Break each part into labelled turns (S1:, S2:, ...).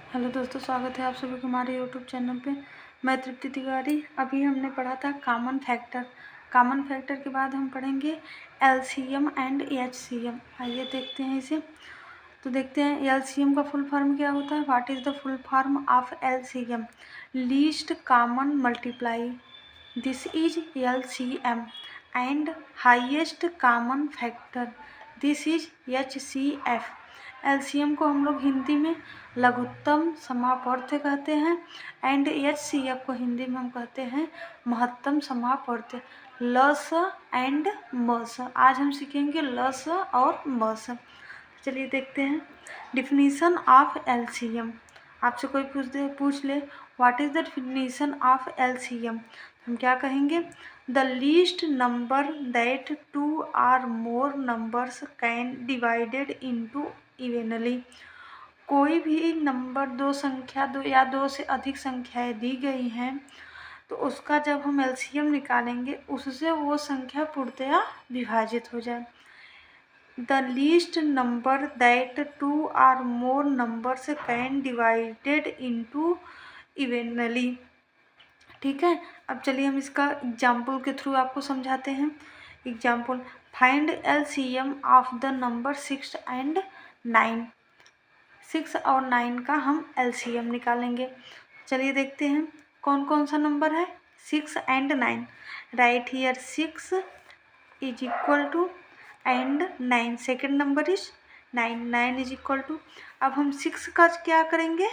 S1: Hello दोस्तों, स्वागत है आप सभी को हमारे यूट्यूब चैनल पे। मैं तृप्ति तिवारी। अभी हमने पढ़ा था कॉमन फैक्टर के बाद हम पढ़ेंगे एलसीएम एंड एचसीएम। आइए देखते हैं इसे। तो देखते हैं एलसीएम का फुल फॉर्म क्या होता है। What is the full form of LCM? Least common multiply. This is LCM. And highest common factor, this is HCF. LCM को हम लोग हिंदी में लघुत्तम समापवर्त्य कहते हैं एंड एचसीएफ को हिंदी में हम कहते हैं महत्तम समापवर्त्य। लस एंड मस। आज हम सीखेंगे लस और मस। चलिए देखते हैं डिफिनीशन ऑफ एलसीएम। आपसे कोई पूछ ले what is the definition of LCM, हम क्या कहेंगे? The least number that two or more numbers can divided into evenly. कोई भी नंबर दो से अधिक संख्याएं दी गई हैं तो उसका जब हम एलसीएम निकालेंगे उससे वो संख्या पूर्णतया विभाजित हो जाए। The least number that two or more numbers can divided into evenly. ठीक है, अब चलिए हम इसका एग्जाम्पल के थ्रू आपको समझाते हैं। Example, find LCM of the number 6 and 9। 6 और 9 का हम एलसीएम निकालेंगे। चलिए देखते हैं कौन कौन सा नंबर है 6 and 9। Right here 6 is equal to and 9, second number is 9, 9 is equal to. अब हम 6 का क्या करेंगे?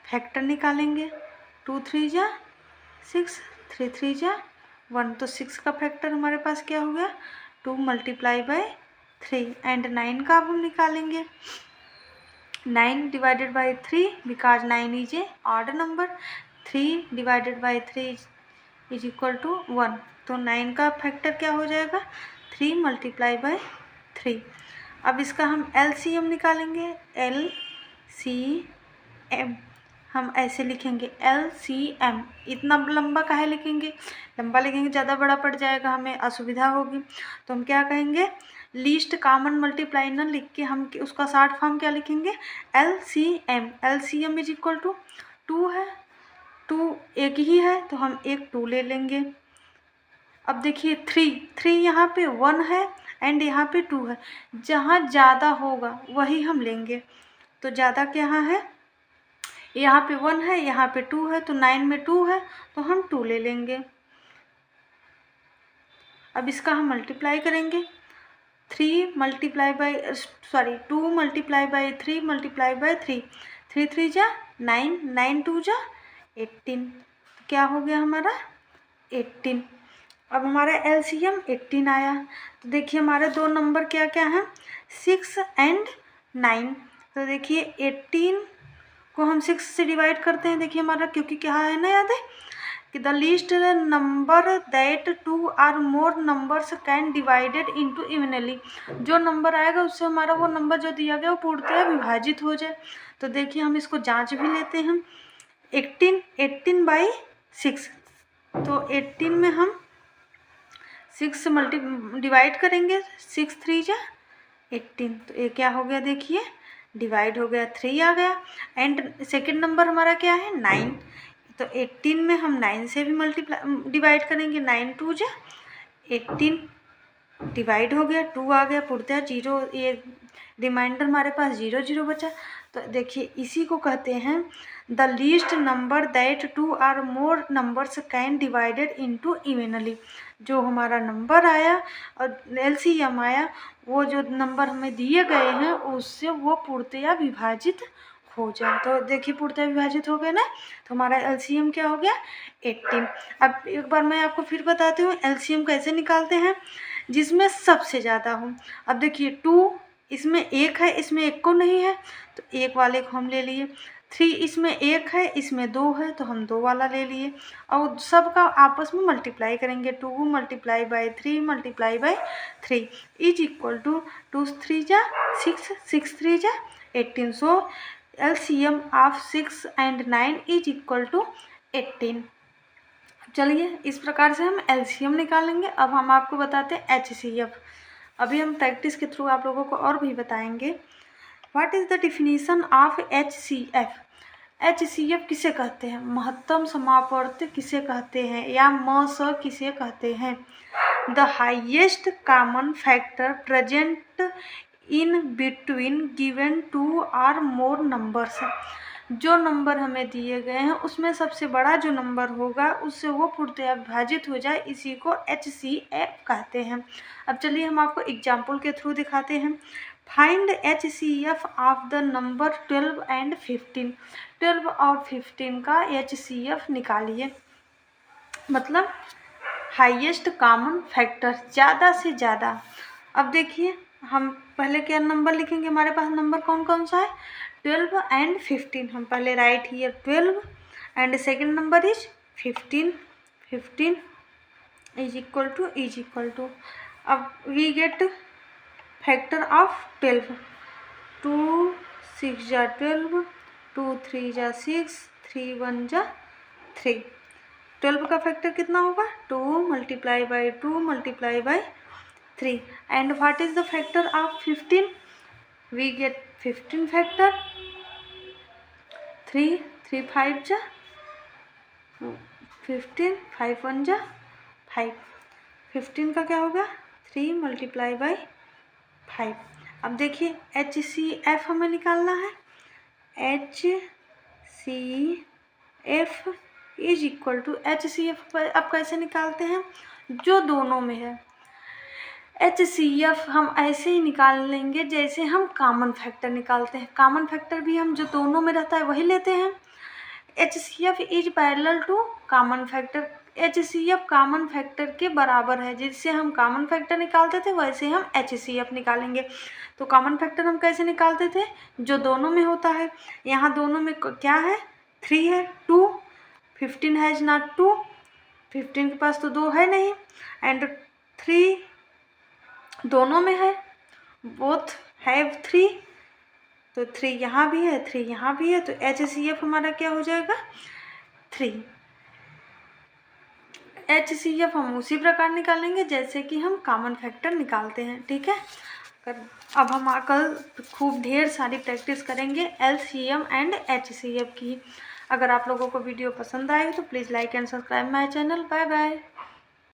S1: फैक्टर निकालेंगे। 2 3 जा 6, 3 3 जा 1। तो 6 का फैक्टर हमारे पास क्या हो गया? 2 मल्टीप्लाई बाय 3। एंड 9 का अब हम निकालेंगे। 9 divided by 3 because 9 is a odd number. 3 divided by 3 is equal to 1। तो 9 का फैक्टर क्या हो जाएगा? 3 मल्टीप्लाई बाय 3। अब इसका हम एलसीएम निकालेंगे। एलसीएम हम ऐसे लिखेंगे एलसीएम। इतना लंबा काहे लिखेंगे? लंबा लिखेंगे ज़्यादा बड़ा पड़ जाएगा, हमें असुविधा होगी। तो हम क्या कहेंगे? लीस्ट कॉमन मल्टीप्लाई न लिख के हम उसका शॉर्ट फॉर्म क्या लिखेंगे? LCM. LCM is equal to 2 है, 2 एक ही है तो हम एक 2 ले लेंगे। अब देखिए 3 यहाँ पे 1 है एंड यहाँ पे 2 है। जहाँ ज़्यादा होगा वही हम लेंगे। तो ज़्यादा क्या है? यहाँ पे 1 है, यहाँ पे 2 है, तो 9 में 2 है तो हम 2 ले लेंगे। अब इसका हम मल्टीप्लाई करेंगे। 2 मल्टीप्लाई बाय 3 मल्टीप्लाई बाय 3। 3 3 जा 9, 9 2 जा 18। क्या हो गया हमारा? 18। अब हमारा एलसीएम 18 आया। तो देखिए हमारे दो नंबर क्या क्या हैं? 6 एंड 9। तो देखिए 18 को हम 6 से डिवाइड करते हैं। देखिए हमारा क्योंकि क्या है ना, याद है कि the least number that 2 or more numbers can divided into evenly. जो नंबर आएगा उससे हमारा वो नंबर जो दिया गया वो पूर्णतः विभाजित हो जाए। तो देखिए हम इसको जांच भी लेते हैं। 18 बाई 6, तो 18 में हम 6 डिवाइड करेंगे। 6 3 जा 18। तो ये क्या हो गया? देखिए डिवाइड हो गया, 3 आ गया। एंड सेकेंड नंबर हमारा क्या है? 9। तो 18 में हम 9 से भी डिवाइड करेंगे। 9 2 जा 18 डिवाइड हो गया, 2 आ गया, पूर्णतः 0। ये रिमाइंडर हमारे पास 0 0 बचा। तो देखिए इसी को कहते हैं the least number that 2 or more numbers can divided into evenly. जो हमारा नंबर आया और एलसीएम आया, वो जो नंबर हमें दिए गए हैं उससे वो पूर्णतया विभाजित हो जाए। तो देखिए पूर्णतः विभाजित हो गए ना, तो हमारा एलसीएम क्या हो गया? 18। अब एक बार मैं आपको फिर बताती हूँ एलसीएम कैसे निकालते हैं जिसमें सबसे ज़्यादा हो। अब देखिए 2 इसमें 1 है, इसमें 1 को नहीं है तो 1 वाले को हम ले लिए। 3 इसमें 1 है, इसमें 2 है तो हम 2 वाला ले लिए। और सबका आपस में मल्टीप्लाई करेंगे। 2 multiply by 3 multiply by 3 is equal to 2 3 जा 6, 6 3 जा 18। So LCM of 6 and 9 is equal to 18। चलिए इस प्रकार से हम एलसीएम निकालेंगे। अब हम आपको बताते हैं एचसीएफ। अभी हम प्रैक्टिस के थ्रू आप लोगों को और भी बताएंगे। What is the definition of HCF? HCF किसे कहते हैं, महत्तम समापवर्त किसे कहते हैं, या MSS किसे कहते हैं। The highest common factor present in between given two or more numbers. जो नंबर हमें दिए गए हैं उसमें सबसे बड़ा जो नंबर होगा उससे वो पूर्णतः विभाजित हो जाए, इसी को HCF कहते हैं। अब चलिए हम आपको एग्जाम्पल के थ्रू दिखाते हैं। Find HCF of the number 12 and 15। 12 और 15 का HCF निकालिए, मतलब हाईएस्ट कॉमन फैक्टर, ज़्यादा से ज़्यादा। अब देखिए हम पहले क्या नंबर लिखेंगे, हमारे पास नंबर कौन कौन सा है, 12 एंड 15। हम पहले right here 12 and second number is 15। 15 is equal to अब वी गेट फैक्टर ऑफ 12। 2 6 जा 12, 2 3 जा 6, 3 1 जा 3। 12 का फैक्टर कितना होगा, 2 multiply by 2 multiply by 3। And what is the factor of 15, we get 15 factor. 3 3 5 जा 15, 5 1 जा 5। 15 का क्या होगा, 3 मल्टीप्लाई बाई 5। अब देखिए HCF हमें निकालना है। HCF is equal to, HCF अब कैसे निकालते हैं, जो दोनों में है। HCF हम ऐसे ही निकाल लेंगे जैसे हम कॉमन फैक्टर निकालते हैं। कॉमन फैक्टर भी हम जो दोनों में रहता है वही लेते हैं। HCF is parallel to common factor. HCF common factor के बराबर है, जिससे हम कॉमन फैक्टर निकालते थे वैसे हम HCF निकालेंगे। तो कॉमन फैक्टर हम कैसे निकालते थे, जो दोनों में होता है। यहाँ दोनों में क्या है, 3 है, 2, 15 हैज नॉट 2, 15 के पास तो 2 है नहीं, एंड 3 दोनों में है, बोथ हैव 3, तो 3 यहाँ भी है, 3 यहाँ भी है, तो HCF हमारा क्या हो जाएगा, 3। HCF हम उसी प्रकार निकालेंगे जैसे कि हम कॉमन फैक्टर निकालते हैं, ठीक है। अब हम कल खूब ढेर सारी प्रैक्टिस करेंगे LCM एंड HCF की। अगर आप लोगों को वीडियो पसंद आए तो please like and subscribe my channel. Bye bye.